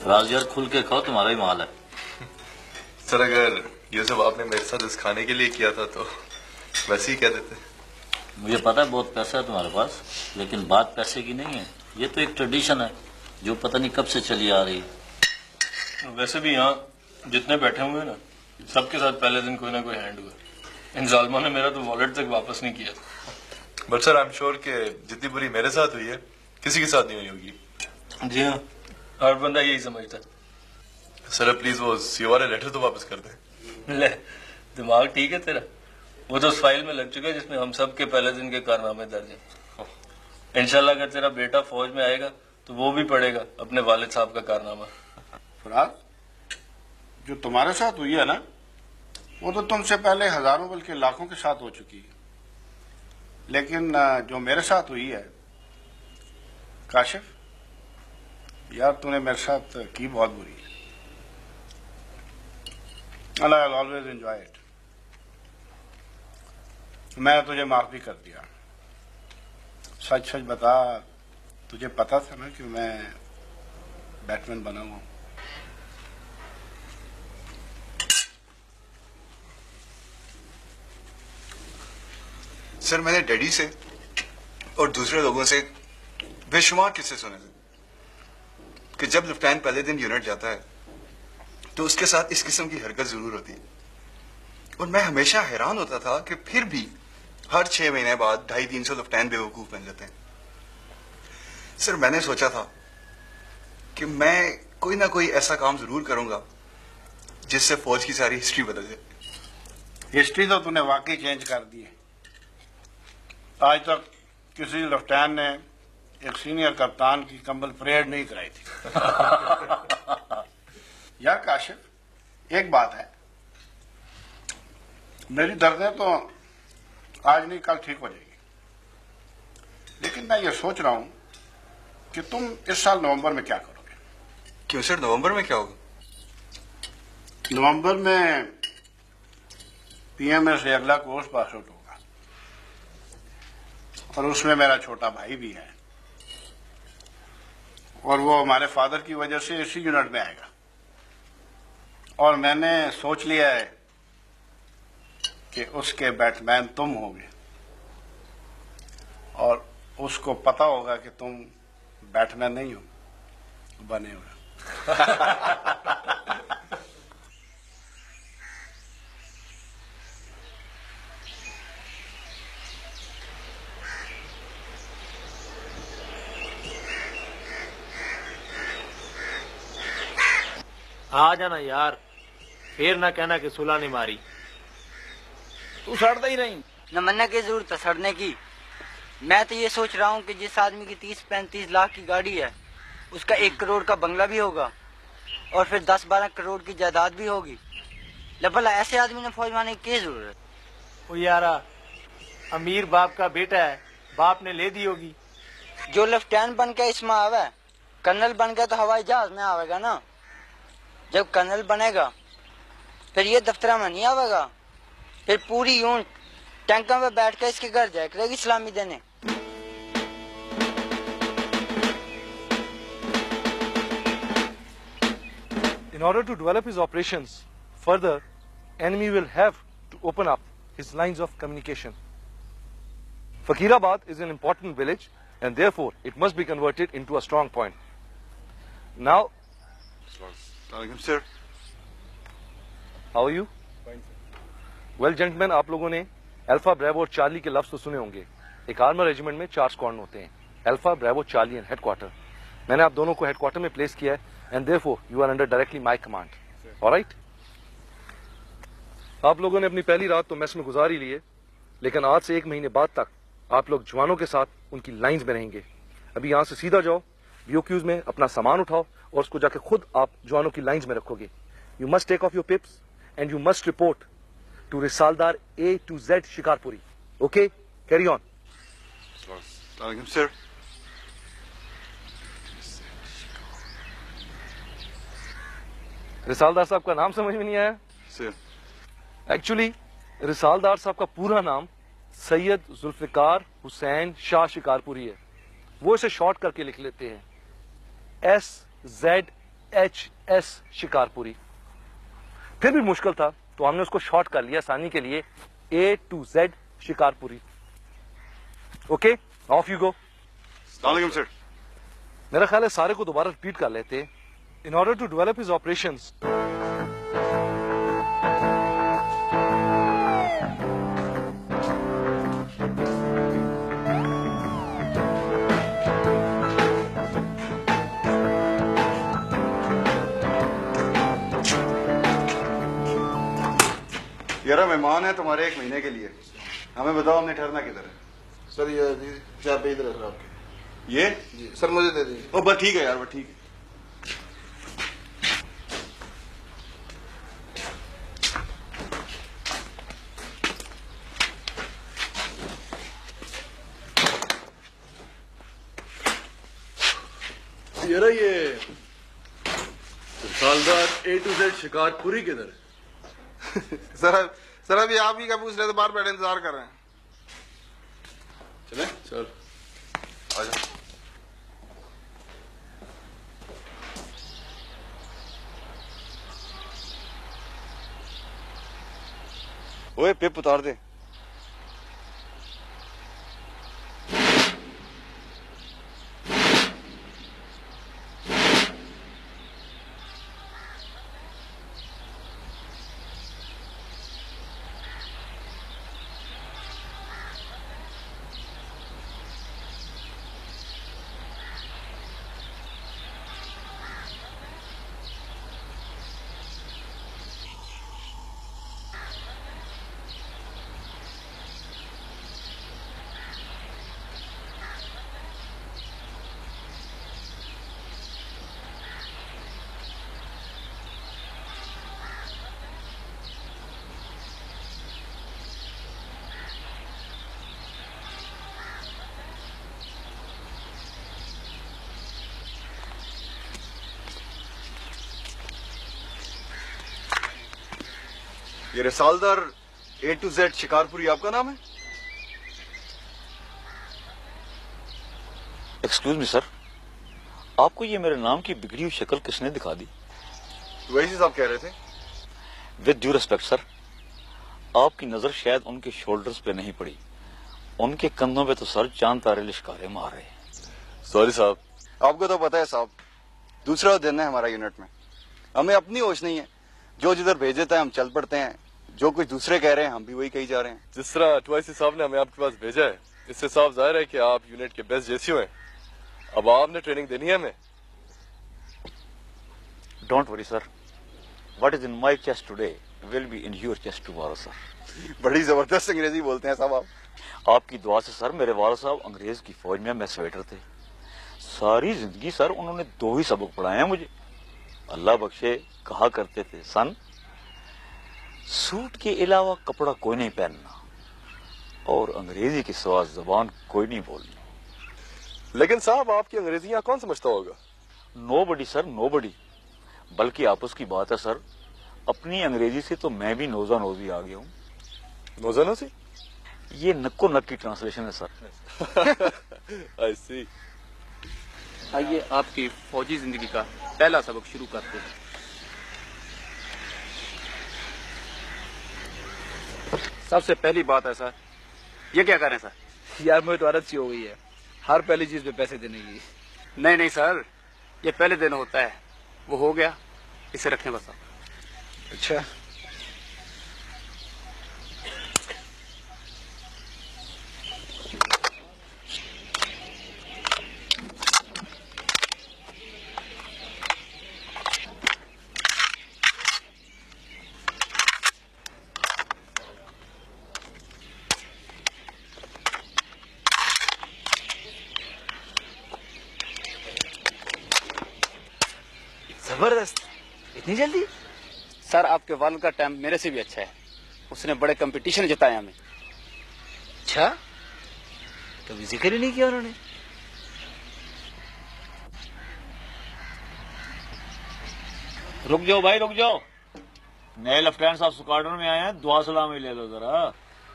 फराज यार खुल के खाओ, तुम्हारा ही माल है। सर अगर ये सब आपने मेरे साथ इस खाने के लिए किया था तो वैसे ही कह देते। मुझे पता है बहुत पैसा है तुम्हारे पास, लेकिन बात पैसे की नहीं है। ये तो एक ट्रेडिशन है जो पता नहीं कब से चली आ रही है। वैसे भी यहाँ जितने बैठे हुए हैं ना, सबके साथ पहले दिन कोई ना कोई हैंड हुआ। इन जालमा ने मेरा तो वॉलेट तक वापस नहीं किया। But sir I am sure कि जितनी बुरी मेरे साथ हुई है किसी के साथ नहीं हुई होगी। जी हाँ, हर बंदा यही समझता है। सर प्लीज वो सीओ वाला लेटर तो वापस कर दें। ले, दिमाग ठीक है तेरा? वो तो उस फाइल में लग चुका है जिसमें हम सब के पहले दिन के कारनामे दर्ज हैं। इंशाल्लाह अगर तेरा बेटा फौज में आएगा तो वो भी पढ़ेगा अपने वालिद साहब का कारनामा। फराज, जो तुम्हारे साथ हुई है ना, वो तो तुमसे पहले हजारों बल्कि लाखों के साथ हो चुकी है। लेकिन जो मेरे साथ हुई है काशिफ, यार तूने मेरे साथ की बहुत बुरी है। I always enjoy it. मैं तुझे माफ भी कर दिया। सच सच बता, तुझे पता था ना कि मैं बैटमैन बना हुआ हूं? सर मैंने डैडी से और दूसरे लोगों से बेशुमार किस्से सुने थे कि जब लेफ्टिनेंट पहले दिन यूनिट जाता है तो उसके साथ इस किस्म की हरकत जरूर होती है। और मैं हमेशा हैरान होता था कि फिर भी हर 6 महीने बाद 250-300 लेफ्टिनेंट बेवकूफ बन जाते हैं। सर मैंने सोचा था कि मैं कोई ना कोई ऐसा काम जरूर करूंगा जिससे फौज की सारी हिस्ट्री बदल जाए। हिस्ट्री तो तूने वाकई चेंज कर दी है। आज तक किसी लेफ्टिनेंट ने एक सीनियर कप्तान की कंबल परेड नहीं कराई थी। यार काशिफ, एक बात है, मेरी दर्दें तो आज नहीं कल ठीक हो जाएगी, लेकिन मैं ये सोच रहा हूं कि तुम इस साल नवंबर में क्या करोगे। क्यों सर, नवंबर में क्या होगा? नवंबर में पीएमए से अगला कोर्स पास आउट होगा और उसमें मेरा छोटा भाई भी है और वो हमारे फादर की वजह से इसी यूनिट में आएगा। और मैंने सोच लिया है कि उसके बैटमैन तुम होगे और उसको पता होगा कि तुम बैटमैन नहीं हो, बने हो। आ जाना यार, फिर ना कहना कि सुलह नहीं मारी। तू सड़ता ही नहीं। न मन्ना की जरूरत है सड़ने की। मैं तो ये सोच रहा हूँ कि जिस आदमी की 30-35 लाख की गाड़ी है उसका 1 करोड़ का बंगला भी होगा और फिर 10-12 करोड़ की जायदाद भी होगी। भला ऐसे आदमी ने फौज में आने की जरूरत? ओ यारा, अमीर बाप का बेटा है, बाप ने ले दी होगी। जो लेफ्टिनेंट बन के इसमें आवे, कर्नल बन गया तो हवाई जहाज में आवेगा ना। जब कर्नल बनेगा फिर ये दफ्तर में नहीं आवेगा, फिर पूरी यूनिट टैंकों में बैठ कर इसके घर जाए करेगी सलामी देने। In order to develop his operations further, enemy will have to open up his lines of communication. Fakirabad is an important village and therefore it must be converted into a strong point. Now, sir. How are you? Fine, sir. Well, gentlemen, आप लोगों ने alpha, bravo और Charlie के लफ्ज तो सुने होंगे। एक आर्मर रेजिमेंट में 4 स्क्वाड्रन होते हैं, Alpha, Bravo, Charlie and headquarter. मैंने आप दोनों को हेडक्वार्टर में प्लेस किया है and therefore you are under directly my command. Alright? आप लोगों ने अपनी पहली रात तो मेस में गुजार ही ली है, लेकिन आज से 1 महीने बाद तक आप लोग जवानों के साथ उनकी लाइंस में रहेंगे। अभी यहां से सीधा जाओ, बीओक्यूज में अपना सामान उठाओ और उसको जाके खुद आप जवानों की लाइंस में रखोगे। You must take off your pips and you must report to Risaldar A to Z Shikarpuri. Okay? Carry on. Sir. Risaldar साहब का नाम समझ में नहीं आया? Sir. एक्चुअली रिसालदार साहब का पूरा नाम सैयद जुल्फिकार हुसैन शाह शिकारपुरी है। वो इसे शॉर्ट करके लिख लेते हैं SZSH। HHS शिकारपुरी। फिर भी मुश्किल था तो हमने उसको शॉर्ट कर लिया आसानी के लिए A to Z Shikarpuri. Okay, of you go. अस्सलाम सर। मेरा ख्याल है सारे को दोबारा रिपीट कर लेते हैं in order to develop his operations. यार मेहमान है तुम्हारे 1 महीने के लिए, हमें बताओ हमने ठहरना किधर है? सर ये चाबी इधर है सर आपके। ये जी सर मुझे दे दीजिए। ओ बस ठीक है यार, बस ठीक है। यार ये सालदार A to Z शिकारपुरी किधर है? सर अभी आप ही का पूछ रहे थे, बाहर बैठे इंतजार कर रहे हैं। चले चल आजा। ओए पिप उतार दे। ये रसालदार A to Z शिकारपुरी आपका नाम है? एक्सक्यूज मी सर, आपको ये मेरे नाम की बिगड़ी हुई शक्ल किसने दिखा दी? वही चीज आप कह रहे थे। विद ड्यू रिस्पेक्ट सर, आपकी नजर शायद उनके शोल्डर्स पे नहीं पड़ी, उनके कंधों पे तो सर चांद तारे लिशकारे मार रहे हैं। सॉरी साहब। आपको तो पता है साहब, दूसरा दिन है हमारा यूनिट में, हमें अपनी होश नहीं है। जो जिधर भेज देता है हम चल पड़ते हैं, जो कुछ दूसरे कह रहे हैं हम भी वही कही जा रहे हैं। जिस तरह टवाइसी साहब ने हमें आपके पास भेजा है, इससे साफ जाहिर है कि आप यूनिट के बेस्ट जेसीओ हैं। अब आपने ट्रेनिंग देनी है हमें। Don't worry sir, what is in my chest today will be in your chest tomorrow sir. बड़ी जबरदस्त अंग्रेजी बोलते हैं साहब आप। आपकी दुआ से सर मेरे वालिद साहब अंग्रेज की फौज में मैसवेटर थे। सारी जिंदगी सर उन्होंने 2 ही सबक पढ़ाए हैं मुझे। अल्लाह बख्शे कहा करते थे, सन सूट के अलावा कपड़ा कोई नहीं पहनना और अंग्रेजी के सिवा जबान कोई नहीं बोलनी। लेकिन साहब आपकी अंग्रेजी यहाँ कौन समझता होगा? Nobody sir, nobody. बल्कि आपस की बात है सर, अपनी अंग्रेजी से तो मैं भी नोजा नोजी आ गया हूँ। नोजा नोजी? ये नक्को नक की ट्रांसलेशन है सर। आई सी। आइए आपकी फौजी जिंदगी का पहला सबक शुरू करते हैं। सबसे पहली बात है सर, ये क्या करें सर? यार मुझे तो आदत सी हो गई है हर पहली चीज पे पैसे देने की। नहीं नहीं सर, ये पहले दिन होता है, वो हो गया, इसे रखें बस आप। अच्छा जबरदस्त, इतनी जल्दी? सर आपके वालिद का टाइम मेरे से भी अच्छा है, उसने बड़े कंपटीशन जिताए हमें। अच्छा, कभी जिक्र ही नहीं किया उन्होंने। रुक जाओ भाई, रुक जाओ। नए लेफ्टिनेंट साहब स्क्वाड्रन में आए हैं, दुआ सलाम ही ले लो जरा।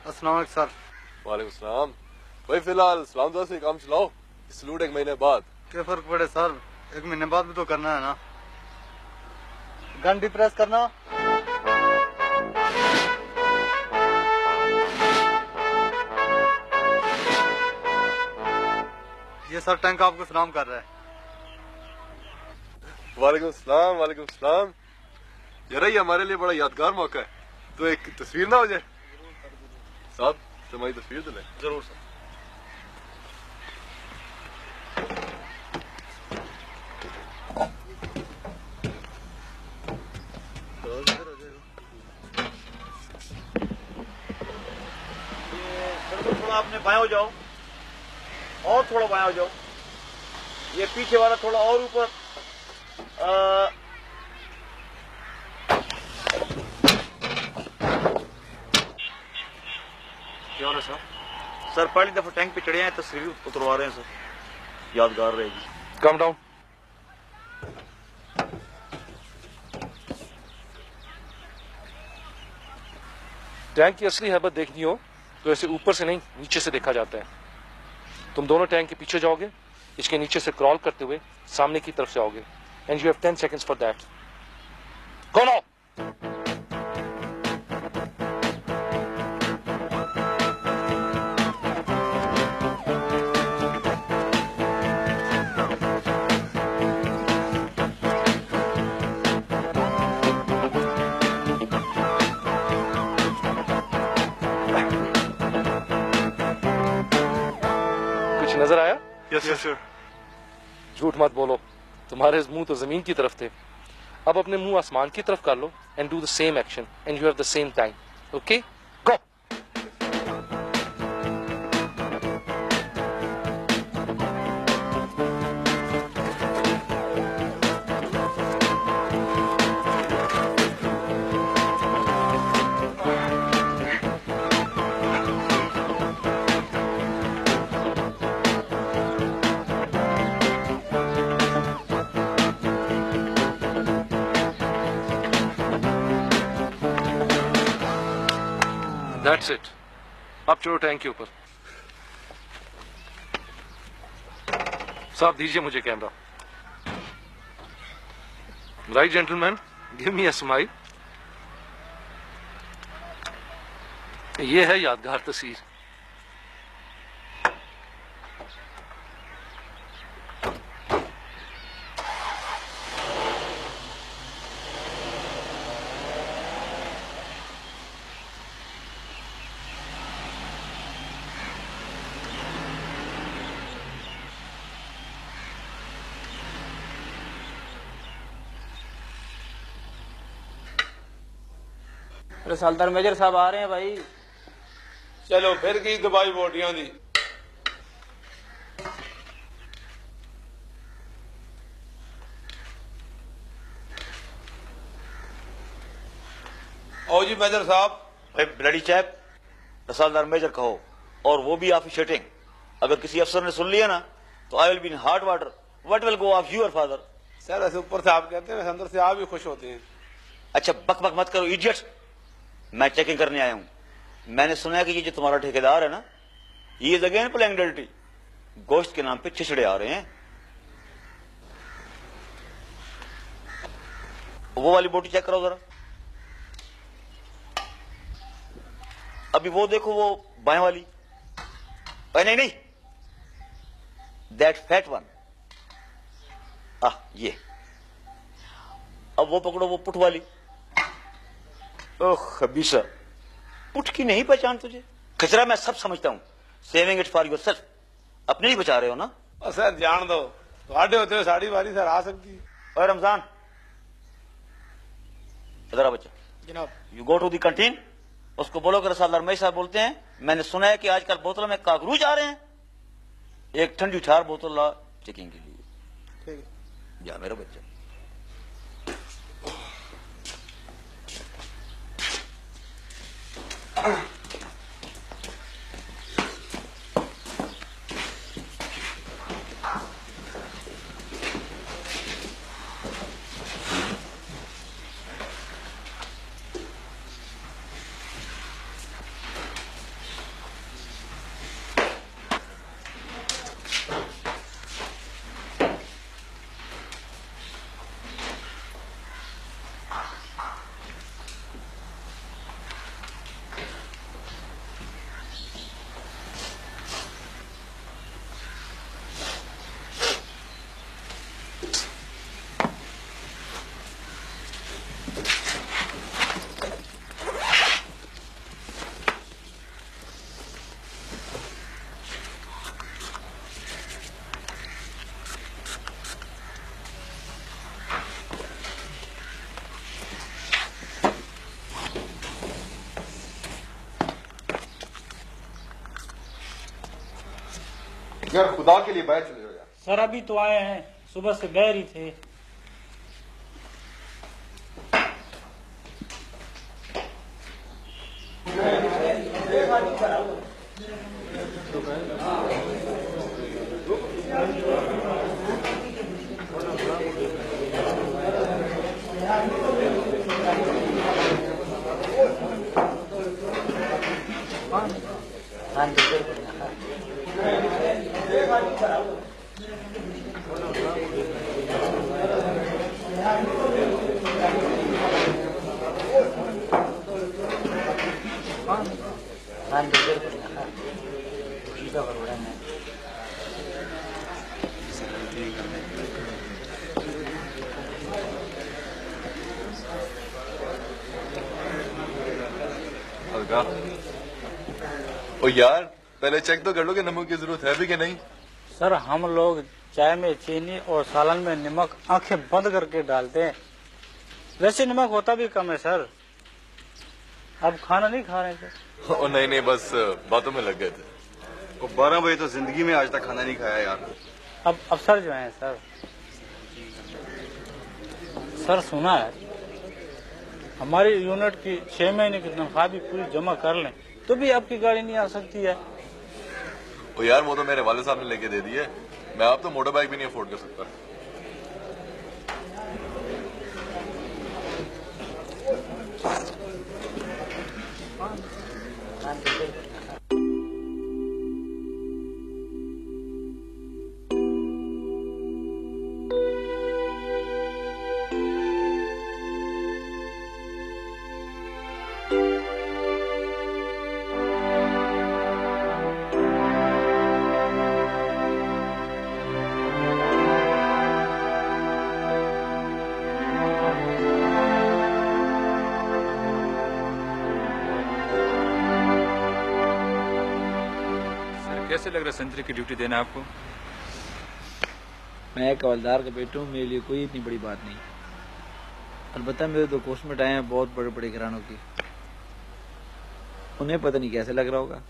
अस्सलाम वालेकुम सर। वालेकुम सलाम। भाई फिलहाल सलाम दुआ से काम चलाओ, सलूट 1 महीने बाद। क्या फर्क पड़े सर, 1 महीने बाद भी तो करना है ना। गन भी प्रेस करना। ये सर टैंक आपको सलाम कर रहा है। वालेकुम सलाम, वालेकुम सलाम। यार ये हमारे लिए बड़ा यादगार मौका है, तो एक तस्वीर ना हो जाए साहब, तुम्हारी तस्वीर तो ले। जरूर सर। थोड़ा आपने बाएं हो जाओ, और थोड़ा बाएं हो जाओ। ये पीछे वाला थोड़ा और ऊपर। क्या हो रहा है सर? सर पहली दफा टैंक पे चढ़े हैं, तस्वीर उतरवा रहे हैं सर, यादगार रहेगी। Come down. टैंक की असली हैबत देखनी हो तो ऐसे ऊपर से नहीं, नीचे से देखा जाता है। तुम दोनों टैंक के पीछे जाओगे, इसके नीचे से क्रॉल करते हुए सामने की तरफ जाओगे, and you have 10 seconds for that. Go now. नजर आया? Yes sir. झूठ मत बोलो, तुम्हारे मुंह तो जमीन की तरफ थे। अब अपने मुंह आसमान की तरफ कर लो and do the same action and you have the same time. Okay, go. That's it. अब चलो टैंक के ऊपर। साहब दीजिए मुझे camera. Right gentleman, give me a smile. ये है यादगार तस्वीर। रसालदार मेजर साहब आ रहे हैं भाई। चलो फिर की दबाई बोटियां दी। आओ जी मेजर साहब। भाई ब्लडी चैप, रसालदार मेजर कहो, और वो भी ऑफिशिएटिंग। अगर किसी अफसर ने सुन लिया ना तो I will be in hot water. What will go of your father? Sir ऐसे ऊपर से आप कहते हैं, अंदर से आप भी खुश होते हैं। अच्छा बक बक मत करो इडियट। मैं चेकिंग करने आया हूं। मैंने सुना है कि ये जो तुम्हारा ठेकेदार है ना, ये इज अगेन प्लेइंग डर्टी। गोश्त के नाम पे छिछड़े आ रहे हैं। वो वाली बोटी चेक करो जरा। अभी वो देखो, वो बाएं वाली। नहीं नहीं, दैट फैट वन। ये। अब वो पकड़ो, वो पुट वाली। ओह खबीसा, पुट की नहीं पहचान तुझे? खचरा मैं सब समझता हूं। Saving it for yourself. अपने ही बचा रहे हो ना? सर जान दो, थोड़े होते हुए साड़ी बारी सर आ सकती। और रमजान इधर आ बच्चा। जनाब। You go to the canteen, उसको बोलो कि रसालदार मई साहब बोलते हैं, मैंने सुना है कि आजकल बोतलों में काकरूच आ रहे हैं। एक ठंडी ठार बोतल ला चेकिंग के लिए। ठीक है। जा मेरा बच्चा। यार खुदा के लिए बाहर चले जाओ यार। सर अभी तो आए हैं, सुबह से बाहर ही थे। ओ यार पहले चेक तो कर लो कि नमक की जरूरत है भी कि नहीं। सर हम लोग चाय में चीनी और सालन में नमक आंखें बंद करके डालते हैं, वैसे नमक होता भी कम है सर। अब खाना नहीं खा रहे थे। ओ नहीं बस बातों में लग गए थे। वो 12 बजे तो जिंदगी में आज तक खाना नहीं खाया यार। अब अफसर जो हैं सर सुना है हमारी यूनिट की 6 महीने की तनख्वाह भी पूरी जमा कर लें तो भी आपकी गाड़ी नहीं आ सकती है। ओ यार वो तो मेरे वाले साहब ने लेके दे दी है, मैं आप तो मोटर बाइक भी नहीं अफोर्ड कर सकता। कैसे लग रहा है सेंचुरी की ड्यूटी देना आपको? मैं एक हवलदार का बेटा हूँ, मेरे लिए कोई इतनी बड़ी बात नहीं। अलबत्ता मेरे 2 कोस्टमेट आए हैं बहुत बड़े बड़े घरानों की, उन्हें पता नहीं कैसे लग रहा होगा।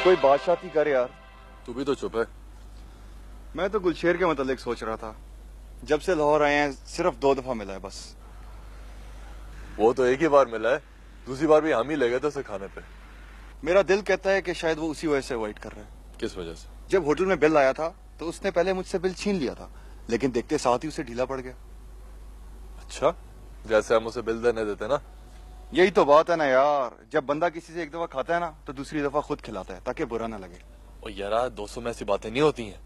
कोई बादशाह की करे यार। तू भी तो चुप है। मैं तो गुलशेर के मतलब सोच रहा था, जब से लाहौर आए हैं सिर्फ 2 दफा मिला है बस। वो तो एक ही बार मिला है, दूसरी बार भी हम ही ले गए थे उसे खाने पे। मेरा दिल कहता है कि शायद वो उसी वजह से अवॉइड कर रहा है। किस वजह से? जब होटल में बिल आया था तो उसने पहले मुझसे बिल छीन लिया था, लेकिन देखते साथ ही उसे ढीला पड़ गया। अच्छा, जैसे हम उसे बिल देने देते ना। यही तो बात है ना यार, जब बंदा किसी से एक दफा खाता है ना तो दूसरी दफा खुद खिलाता है ताकि बुरा ना लगे। और यार 200 में ऐसी बातें नहीं होती हैं।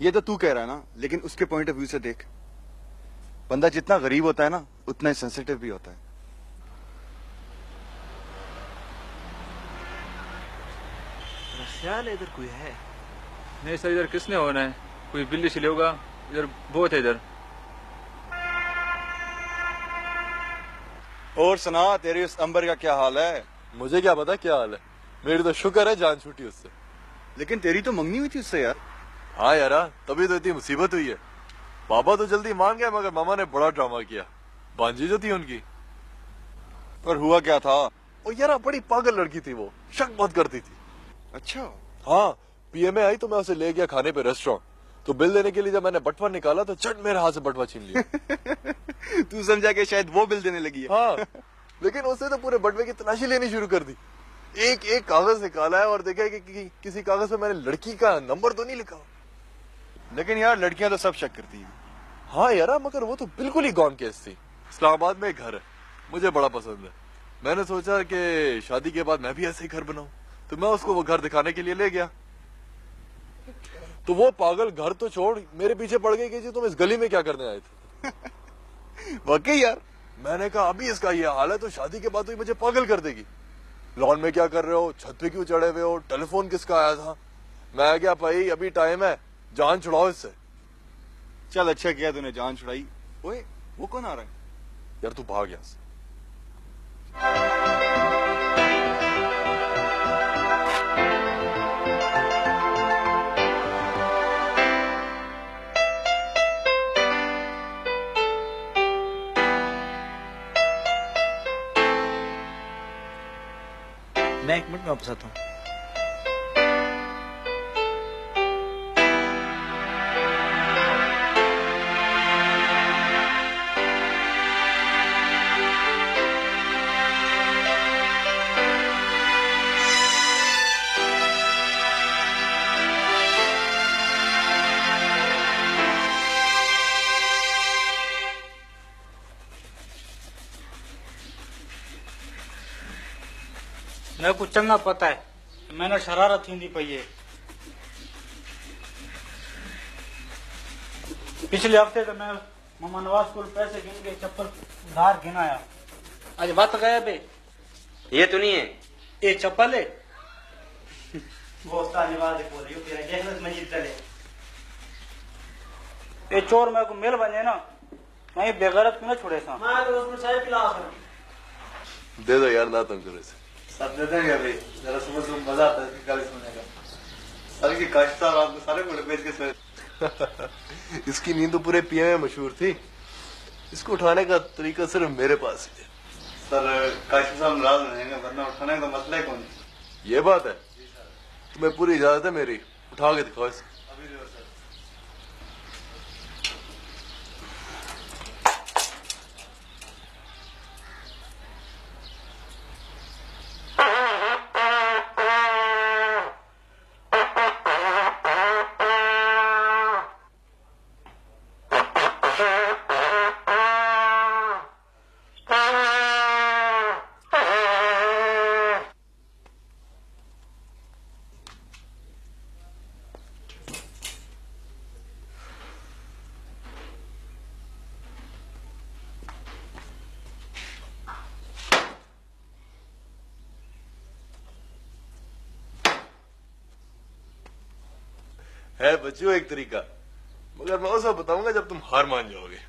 ये तो तू कह रहा है ना, लेकिन उसके पॉइंट ऑफ व्यू से देख, बंदा जितना गरीब होता है ना उतना ही सेंसिटिव भी होता है। ख्याल है इधर कोई है? नहीं सर, इधर किसने होना है? कोई बिल्ली छिले होगा, इधर बहुत है इधर। और सुना, तेरी उस अंबर का क्या हाल है? मुझे क्या पता क्या हाल है, मेरी तो शुक्र है जान छूटी उससे। लेकिन तेरी तो मंगनी हुई थी उससे यार। हाँ यार, तभी तो इतनी मुसीबत हुई है। पापा तो जल्दी मान गया मगर मामा ने बड़ा ड्रामा किया। भांजी जो थी उनकी। पर हुआ क्या था? ओ यार बड़ी पागल लड़की थी वो, शक बहुत करती थी। अच्छा। हाँ, पीएमए आई तो मैं उसे ले गया खाने पे रेस्टोरेंट, तो बिल देने के लिए जब मैंने बटवा निकाला तो चट मेरे हाथ से बटवा छीन लिया। तू समझा कि शायद वो बिल देने लगी है। हाँ, लेकिन उसने तो पूरे बटवे की तलाशी लेनी शुरू कर दी। एक एक कागज निकाला है और देखा है कि किसी कागज पे मैंने लड़की का नंबर तो नहीं लिखा। लेकिन यार लड़कियां तो सब शक करती हैं। हाँ यार, मगर वो तो बिल्कुल ही गॉन केस थी। इस्लामाबाद में एक घर है, मुझे बड़ा पसंद है। मैंने सोचा कि शादी के बाद मैं भी ऐसे ही घर बनाऊं, तो मैं उसको वो घर दिखाने के लिए ले गया। तो वो पागल घर तो छोड़ मेरे पीछे पड़ गई कि जी तुम इस गली में क्या करने आए थे। वाकई यार, मैंने कहा अभी इसका ये हाल है तो शादी के बाद तो ये मुझे पागल कर देगी। लॉन में क्या कर रहे हो, छत पे क्यों चढ़े हुए हो, टेलीफोन किसका आया था। मैं क्या भाई अभी टाइम है, जान छुड़ाओ इससे। चल अच्छा किया तूने जान छुड़ाई। ओए वो कौन आ रहा है? यार तू भाग यहाँ से। मैं 1 मिनट में वापस आता हूँ। मेरे को चंगा पता है मैंने शरारत थी नहीं पई है। पिछले हफ्ते तो मैं मामा नवाज को पैसे गिन के चप्पल उधार गिनाया। आज बात गया बे ये तो नहीं है, ये चप्पल है वो नवाज बोल रही हो तेरा मजीद चले। ये चोर मेरे को मिल बने ना कहीं बेगैरत क्यों ना छोड़े सा। मैं तो उसमें चाय पिला दे दो यार, ना तुम करो इसे। सब दे देंगे अभी, जरा सुबह सुबह मजा आता है इसकी गाली सुनने का। सारी की काशिफ साहब आपको सारे घोड़े बेच के सोए। इसकी नींद तो पूरे पीए में मशहूर थी, इसको उठाने का तरीका सिर्फ मेरे पास ही है। सर काशिफ साहब नाराज हो जाएंगे, वरना उठाने का मसला ही कौन। ये बात है, तुम्हें पूरी इजाजत है मेरी, उठा के दिखाओ इसे। है बच्चों एक तरीका, मगर मैं वो सब बताऊंगा जब तुम हार मान जाओगे।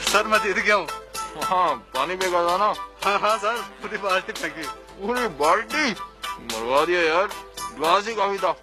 सर मैं जीत गया हूँ। हाँ पानी पे गया ना। हाँ हाँ सर, पूरी बाल्टी फेंकी। पूरी बाल्टी मरवा दिया यार, ग्लास ही काफी था।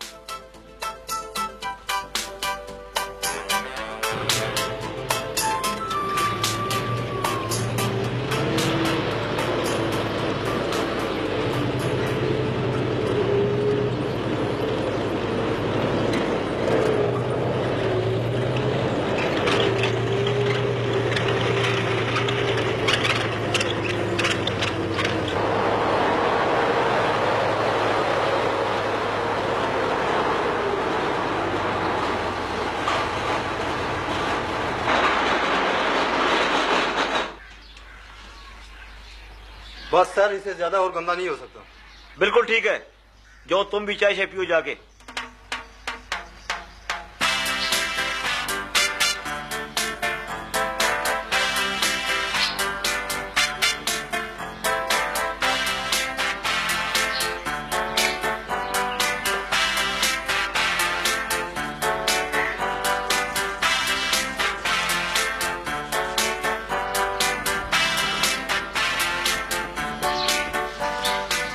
बस सर, इससे ज्यादा और गंदा नहीं हो सकता। बिल्कुल ठीक है, जो तुम भी चाय से पियो जाके।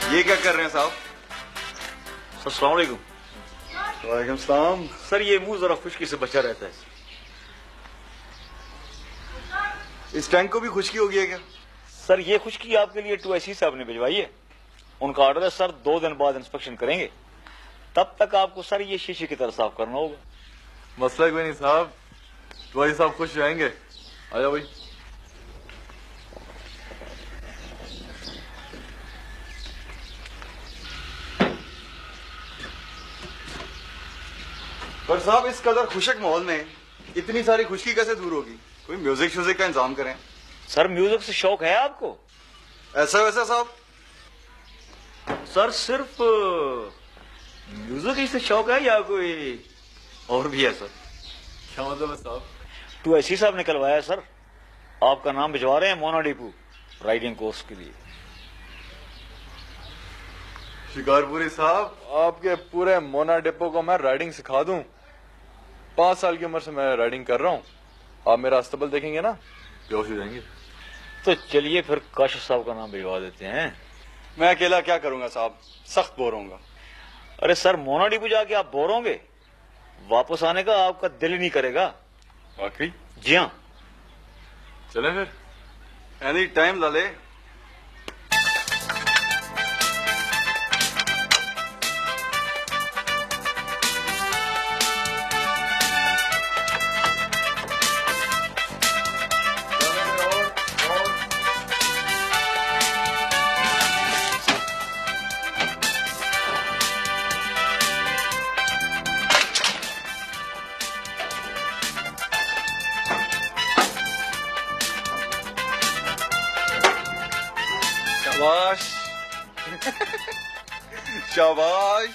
ये क्या कर रहे हैं साहब? अस्सलाम वालेकुम। वालेकुम सलाम। सर ये मुंह जरा खुश्की से बचा रहता है। इस टैंक को भी खुश्की हो गई है क्या? सर ये खुश्की आपके लिए 2IC साहब ने भिजवाई है। उनका ऑर्डर है सर, 2 दिन बाद इंस्पेक्शन करेंगे। तब तक आपको सर ये शीशे की तरह साफ करना होगा। मसला कोई नहीं साहब, भाई साहब खुश जाएंगे। आ जाओ भाई। पर साहब इस कदर खुशक माहौल में इतनी सारी खुशकी कैसे दूर होगी? कोई म्यूजिक श्यूजिक का इंतजाम करें। सर म्यूजिक से शौक है आपको? ऐसा वैसा साहब? सर सिर्फ म्यूजिक ही से शौक है या कोई और भी है सर? क्या मतलब है साहब? 2SC साहब निकलवाया है सर, आपका नाम भिजवा रहे हैं मोना डिपू राइडिंग कोर्स के लिए। शिकारपुरी साहब, आपके पूरे मोना डिपो को मैं राइडिंग सिखा दूं। 5 साल की उम्र से मैं राइडिंग कर रहा हूं। आप मेरा अस्तबल देखेंगे ना, बेहोश हो जाएंगे। तो चलिए फिर काशिफ साहब का नाम भिजवा देते हैं। मैं अकेला क्या करूंगा साहब, सख्त बोर होऊंगा। अरे सर मोना डिपू जाके आप बोर होंगे, वापस आने का आपका दिल ही नहीं करेगा। वाकई? जी हाँ। चले फिर। एनी टाइम लाले। शाबाश शाबाश।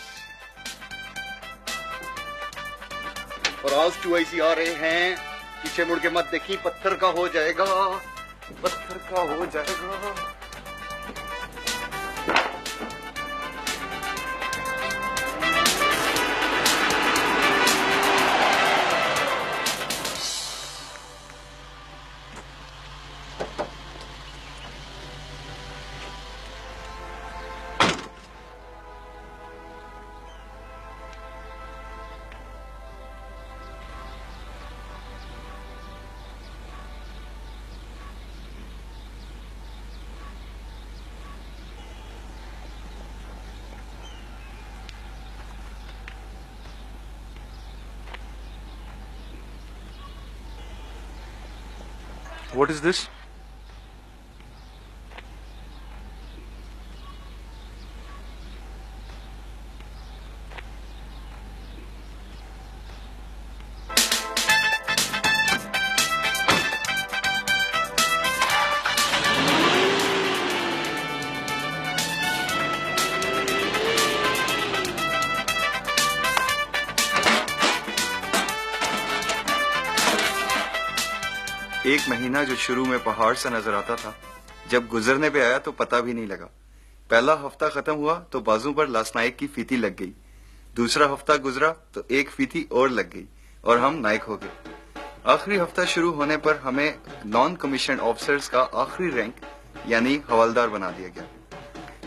और आज 2IC आ रहे हैं, पीछे मुड़ के मत देखी, पत्थर का हो जाएगा, पत्थर का हो जाएगा। What is this? एक महीना जो शुरू में पहाड़ सा नजर आता था, जब गुजरने पे आया तो पता भी नहीं लगा। पहला हफ्ता खत्म हुआ तो बाजू पर लासनायक की फीती लग गई। दूसरा हफ्ता गुजरा तो एक फीती और लग गई और हम नायक हो गए। आखिरी हफ्ता शुरू होने पर हमें नॉन कमीशन ऑफिसर्स का आखिरी रैंक यानी हवलदार बना दिया गया।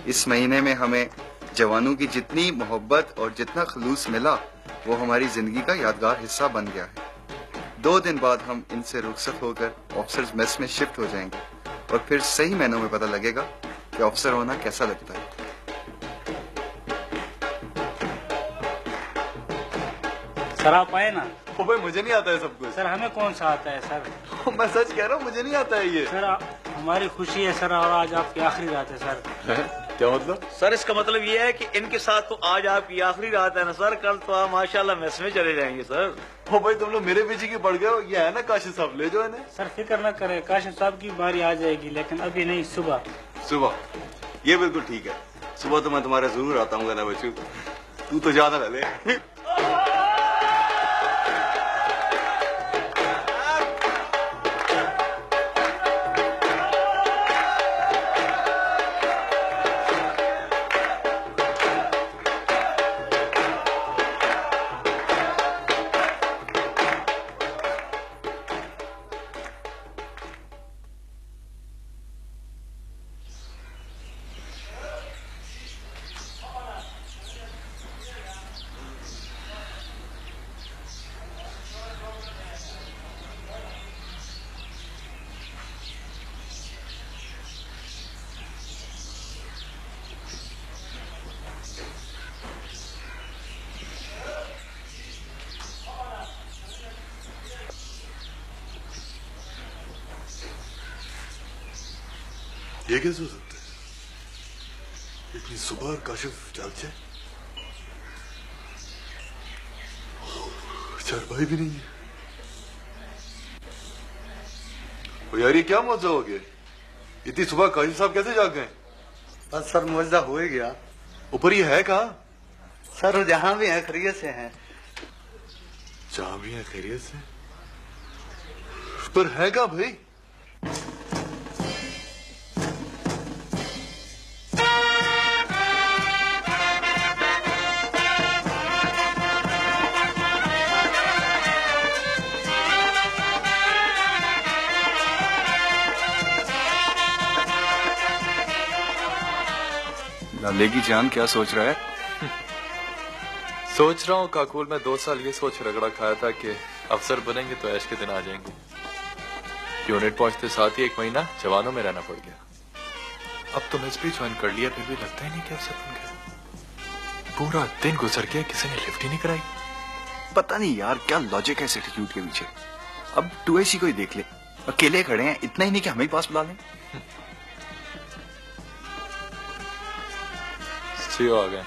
इस महीने में हमें जवानों की जितनी मोहब्बत और जितना खलूस मिला वो हमारी जिंदगी का यादगार हिस्सा बन गया है। 2 दिन बाद हम इनसे रुखसत होकर ऑफिसर्स मेस में शिफ्ट हो जाएंगे और फिर सही महीनों में पता लगेगा कि ऑफिसर होना कैसा लगता है। सर आप आए ना। ओ भाई मुझे नहीं आता है सब कुछ। सर हमें कौन सा आता है सर? मैं सच कह रहा हूँ, मुझे नहीं आता है ये। सर हमारी खुशी है सर, और आज आपकी आखिरी रात है सर। क्या मतलब? सर इसका मतलब ये है कि इनके साथ तो आज आपकी आखिरी रात है ना सर, कल तो आप माशाल्लाह मेस में चले जाएंगे सर। ओ भाई तुम लोग मेरे पीछे की पड़ गए हो। ये है ना काशिफ साहब, ले जाओ इन्हें। सर फिक्र न करें, काशिफ साहब की बारी आ जाएगी, लेकिन अभी नहीं, सुबह। सुबह? ये बिल्कुल ठीक है, सुबह तो मैं तुम्हारे जरूर आता हूँ ना बच्चू। तू तो ज्यादा ले। ये कैसे हो सकता है? इतनी सुबह और काशिफ जाग जाए, चारपाई भी नहीं है। और यार ये क्या मौजा हो गया? इतनी सुबह काशिफ साहब कैसे जाग गए? बस सर मुआवजा हो ही गया। ऊपर ये है कहाँ? सर जहाँ भी है खैरियत से हैं। जहाँ भी है खैरियत से, पर है कहाँ भाई? लाले की जान क्या सोच रहा है? सोच रहा हूँ काकुल, मैं 2 साल ये सोच रगड़ा खाया था कि अफसर बनेंगे तो ऐश के दिन आ जाएंगे। यूनिट पहुंचते साथ ही 1 महीना जवानों में रहना पड़ गया। अब तो मिस भी ज्वाइन कर लिया, फिर भी लगता ही नहीं कि अफसर बन गया। पूरा दिन गुजर गया, किसी ने लिफ्ट ही नहीं कराई। पता नहीं यार क्या लॉजिक है इस एटीट्यूड के पीछे। अब 2AC को ही देख ले, अकेले खड़े हैं, इतना ही नहीं कि हमें पास बुला लें। सीओ आ गए।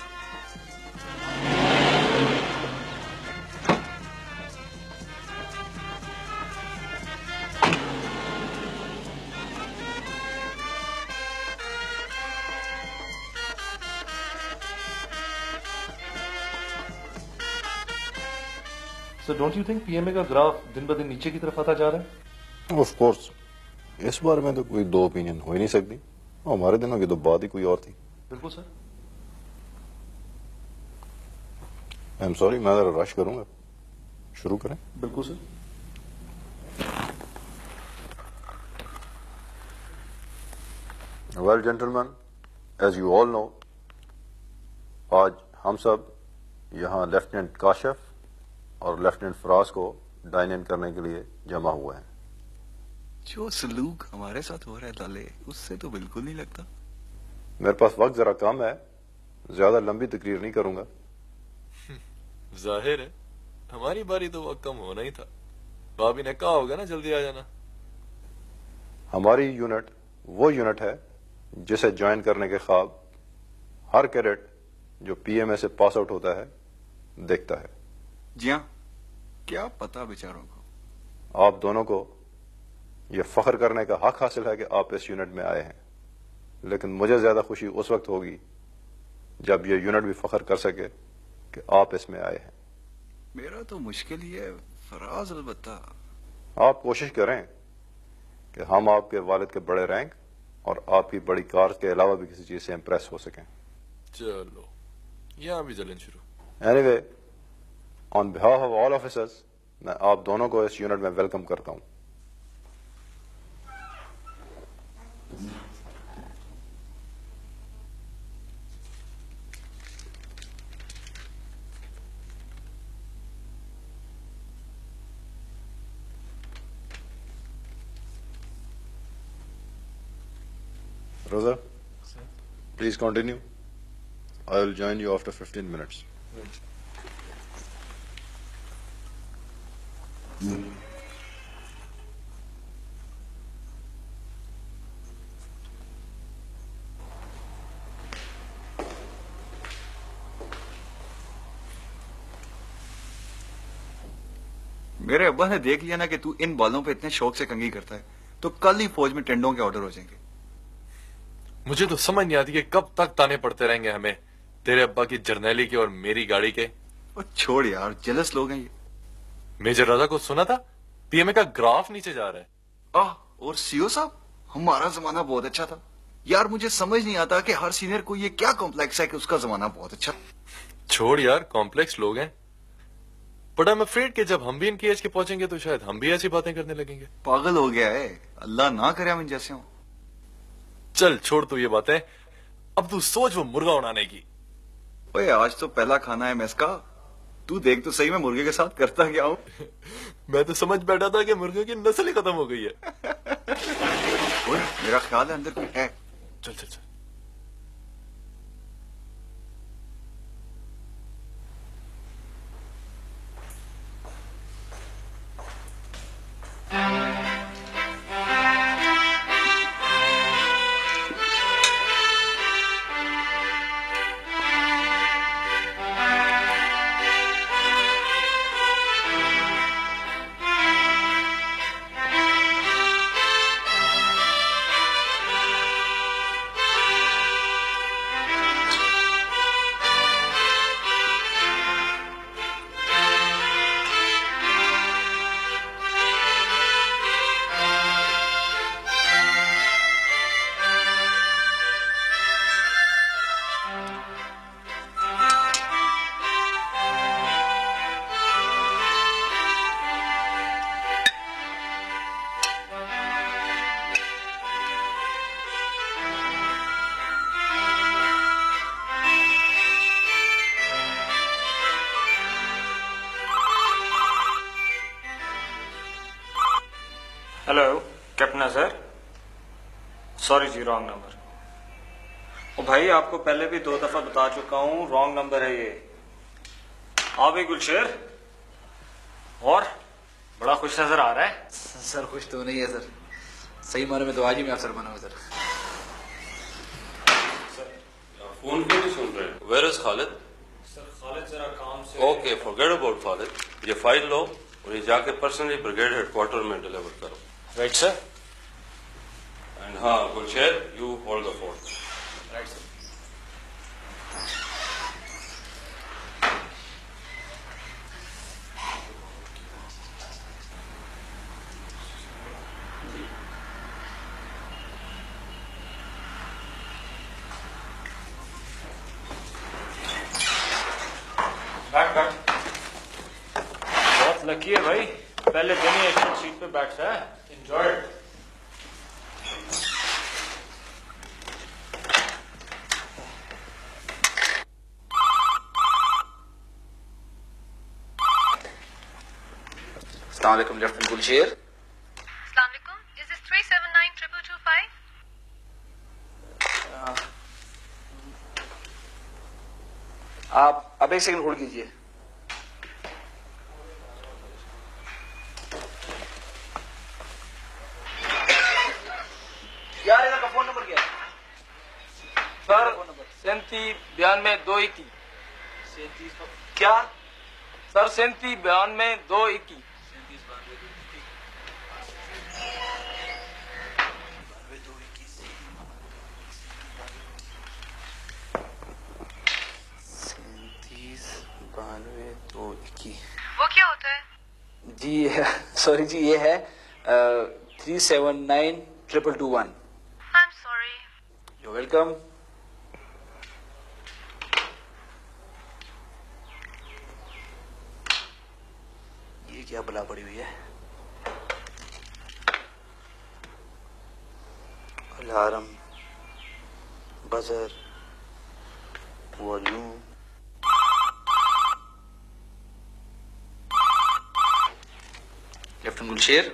So don't you think PMA का ग्राफ दिन ब दिन नीचे की तरफ आता जा रहा है? ऑफ कोर्स, इस बारे में तो कोई 2 ओपिनियन हो ही नहीं सकती। हमारे दिनों की तो बात ही कोई और थी। बिल्कुल सर। आई एम सॉरी, मैं जरा रश करूंगा। शुरू करें? बिल्कुल sir. Well gentleman, as you all know, आज हम सब यहाँ लेफ्टिनेंट काशिफ और लेफ्टिनेंट फराज को डाइन इन करने के लिए जमा हुए हैं। जो सलूक हमारे साथ हो रहा है लाले, उससे तो बिल्कुल नहीं लगता। मेरे पास वक्त जरा कम है, ज्यादा लंबी तकरीर नहीं करूंगा। जाहिर है हमारी बारी तो वक्त कम होना ही था। भाभी ने कहा होगा ना जल्दी आ जाना। हमारी यूनिट वो यूनिट है जिसे ज्वाइन करने के ख्वाब हर कैडेट जो PMA से पास आउट होता है देखता है। जी हाँ, क्या पता बेचारों को। आप दोनों को यह फख्र करने का हक हासिल है कि आप इस यूनिट में आए हैं, लेकिन मुझे ज्यादा खुशी उस वक्त होगी जब यह यूनिट भी फख्र कर सके कि आप इसमें आए हैं। मेरा तो मुश्किल ही है फराज, अलबत्ता आप कोशिश करें कि हम आपके वालिद के बड़े रैंक और आपकी बड़ी कार के अलावा भी किसी चीज से इंप्रेस हो सकें। चलो यहां भी जलन शुरू। Anyway, on behalf of all officers, मैं आप दोनों को इस यूनिट में वेलकम करता हूं। Rosa, please continue. I will join you after 15 minutes. मेरे अब्बा ने देख लिया ना कि तू इन बालों पे इतने शौक से कंघी करता है, तो कल ही फौज में टेंडों के ऑर्डर हो जाएंगे। मुझे तो समझ नहीं आती कि कब तक ताने पड़ते रहेंगे हमें, तेरे अब्बा की जर्नैली के और मेरी गाड़ी के। और छोड़ यार, जेलस लोग हैं ये। मेजर राजा को सुना था PMA का ग्राफ नीचे जा रहा है। और सीओ साहब, हमारा जमाना बहुत अच्छा था यार। मुझे समझ नहीं आता कि हर सीनियर को ये क्या कॉम्प्लेक्स है कि उसका जमाना बहुत अच्छा। छोड़ यार, कॉम्प्लेक्स लोग हैं, बट आई एम अफ्रेड कि जब हम भी इनकी एज के पहुंचेंगे तो शायद हम भी ऐसी बातें करने लगेंगे। पागल हो गया है, अल्लाह ना करे हम इन जैसे हों। चल छोड़ तू ये बातें, अब तू सोच वो मुर्गा उड़ाने की। ओए आज तो पहला खाना है मेस का, तू देख तो सही मैं मुर्गे के साथ करता क्या हूँ। मैं तो समझ बैठा था कि मुर्गे की नस्ल ही खत्म हो गई है। ओए मेरा ख्याल है अंदर कोई है। चल चल चल। हेलो कैप्टन सर, सॉरी जी रॉन्ग नंबर। ओ भाई आपको पहले भी 2 दफा बता चुका हूँ, रॉन्ग नंबर है ये। हाँ भाई गुलशेर, और बड़ा खुश नजर आ रहा है। सर खुश तो नहीं है सर, सही माने में तो आज ही मैं अफसर बना हूँ सर। फोन क्यों नहीं सुन रहे? Where is Khalid? Sir Khalid जरा काम से। ओके फॉरगेट अबाउट खालिद, ये फाइल लो और ये जाके पर्सनली ब्रिगेड हेडक्वार्टर में डिलीवर करो। Right sir. एंड हाँ Gulsher, you hold the fort. Right sir. बहुत लकी है भाई, पहले दिन ही एक सीट पे बैठा है। एंजॉय। अस्सलाम वालेकुम लेफ्टिनेंट गुलशेर। अस्सलाम वालेकुम, इज दिस 379-2225? आप अब एक सेकंड होल्ड कीजिए। क्या है इनका फोन नंबर क्या है? सर 379221। क्या सर? 379221। वो क्या होता है? जी सॉरी जी, ये है 379221। I am sorry. You welcome. ये क्या बला पड़ी हुई है? Alarm, buzzer, volume. Captain Gulsher,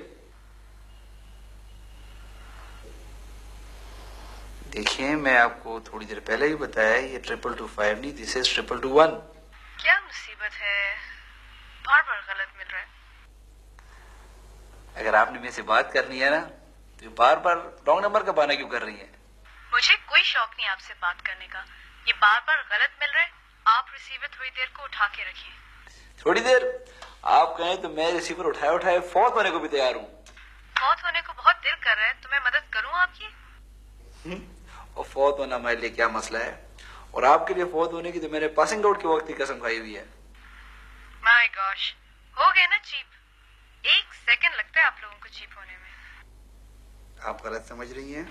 देखिए मैं आपको थोड़ी देर पहले ही बताया, ये 2225 नहीं, दिस इज 2221। क्या मुसीबत है, बार बार गलत मिल रहा है। अगर आपने मेरे से बात करनी है ना, तो बार बार रॉन्ग नंबर का बहाना क्यों कर रही है? मुझे कोई शौक नहीं आपसे बात करने का, ये बार बार गलत मिल रहा है। आप रिसीवर थोड़ी देर को उठा के रखिए। थोड़ी देर? आप कहें तो मैं रिसीवर उठाए उठाए फौत होने को भी तैयार हूँ। फौत होने को बहुत दिल कर रहा है, तो मैं मदद करूँ आपकी? और फौत होना हमारे लिए क्या मसला है, और आपके लिए फौत होने की तो मैंने पासिंग आउट के वक्त की कसम खाई हुई है। माय गॉश, हो गए ना चीप। 1 सेकंड लगता है आप लोगों को चीप होने में। आप गलत समझ रही हैं।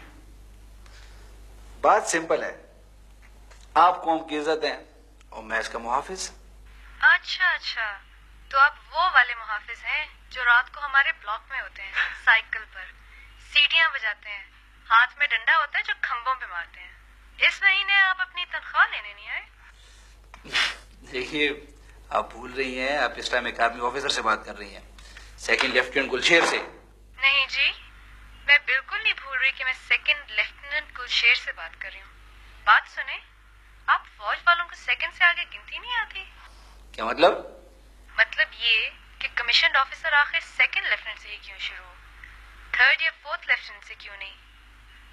बात सिंपल है, आप कौम की इज्जत हैं और मैं इसका मुहाफिज। अच्छा, तो आप वो वाले मुहाफिज हैं जो रात को हमारे ब्लॉक में होते हैं, साइकिल पर सीटियां बजाते हैं, हाथ में डंडा होता है जो खंभों पे मारते हैं। इस महीने आप अपनी तनख्वाह लेने नहीं आए? देखिए आप भूल रही हैं, आप इस टाइम एक आर्मी ऑफिसर से बात कर रही हैं, सेकंड लेफ्टिनेंट गुलशेर से। नहीं जी, मैं बिल्कुल नहीं भूल रही कि मैं सेकंड लेफ्टिनेंट गुलशेर से बात कर रही हूँ। बात सुने, आप फौज वालों को सेकंड से आगे गिनती नहीं आती। क्या मतलब? मतलब ये कि कमीशन ऑफिसर आखिर सेकंड लेफ्टिनेंट से ही क्यों शुरू हो, थर्ड या फोर्थ लेफ्टिनेंट से क्यों नहीं?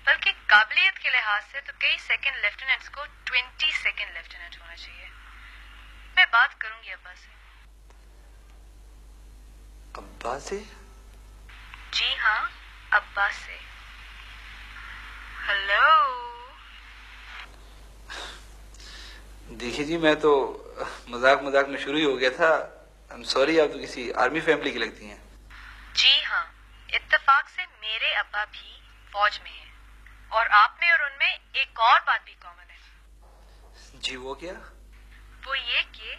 बल्कि काबिलियत के लिहाज से तो कई सेकंड लेफ्टिनेंट्स को 20 सेकंड लेफ्टिनेंट होना चाहिए। मैं बात करूंगी अब्बा से। अब्बा से? जी हाँ, अब्बा से। हेलो। देखिए जी, मैं तो मजाक में शुरू ही हो गया था। आई एम सॉरी, आप तो किसी आर्मी फैमिली की लगती हैं। जी हाँ, इत्तेफाक से मेरे अब्बा भी फौज में हैं, और आप में और उनमें एक और बात भी कॉमन है। जी वो क्या? वो ये कि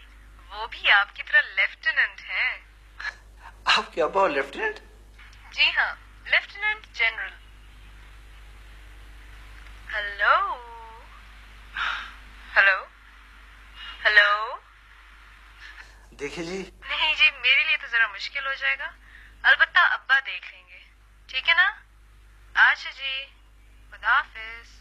वो भी आपकी तरह लेफ्टिनेंट हैं। आपके अब्बा लेफ्टिनेंट? जी हाँ, lieutenant general. Hello hello hello. देखिए जी। नहीं जी, मेरे लिए तो जरा मुश्किल हो जाएगा, अलबत्ता अब्बा देख लेंगे। ठीक है ना? अच्छा जी, खुदा हाफिज।